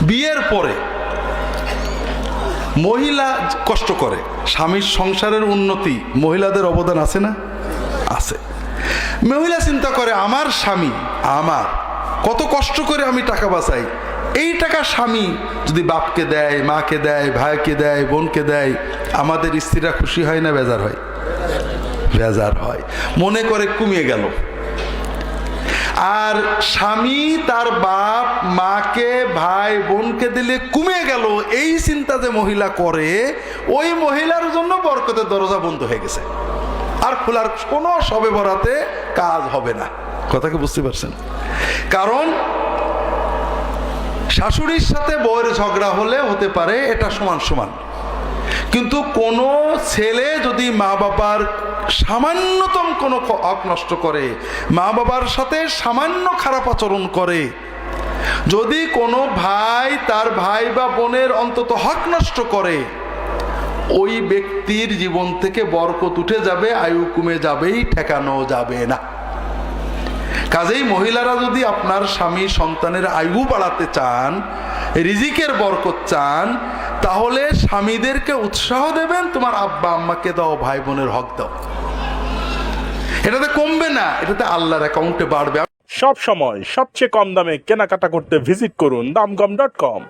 বিয়ের পরে মহিলা কষ্ট করে, স্বামীর সংসারের উন্নতি মহিলাদের অবদান আছে না? আছে। মহিলা চিন্তা করে আমার স্বামী আমার কত কষ্ট করে আমি টাকা বাঁচাই, এই টাকা স্বামী যদি বাপকে দেয়, মাকে দেয়, ভাইকে দেয়, বোনকে দেয়, আমাদের স্ত্রীরা খুশি হয় না বেজার হয়? বেজার হয়, মনে করে কমিয়ে গেল। আর স্বামী তার বাপ মাকে ভাই বোনকে দিলে কমে গেল, এই চিন্তা যে মহিলা করে, ওই মহিলার জন্য বরকতের দরজা বন্ধ হয়ে গেছে, আর খোলার কোনো সবে বরাতে কাজ হবে না। কথা কি বুঝতে পারছেন? কারণ শাশুড়ির সাথে বউয়ের ঝগড়া হলে হতে পারে এটা সমান সমান, কিন্তু কোনো ছেলে যদি মা বাবার সামান্যতম কোনো হক নষ্ট করে, মা বাবার সাথে সামান্য খারাপ আচরণ করে, যদি কোনো ভাই তার ভাই বা বোনের অন্তত হক নষ্ট করে, ওই ব্যক্তির জীবন থেকে বরকত উঠে যাবে, আয়ু কমে যাবেই, ঠেকানো যাবে না। কাজেই মহিলারা যদি আপনার স্বামী সন্তানের আয়ু বাড়াতে চান, রিজিকের বরকত চান, তাহলে স্বামীদেরকে উৎসাহ দেবেন, তোমার আব্বা আম্মাকে দাও, ভাই বোনের হক দাও। এটাতে কমবে না, এটাতে আল্লাহর অ্যাকাউন্টে বাড়বে। সব সময় সবচেয়ে কম দামে কেনাকাটা করতে ভিজিট করুন damgam.com।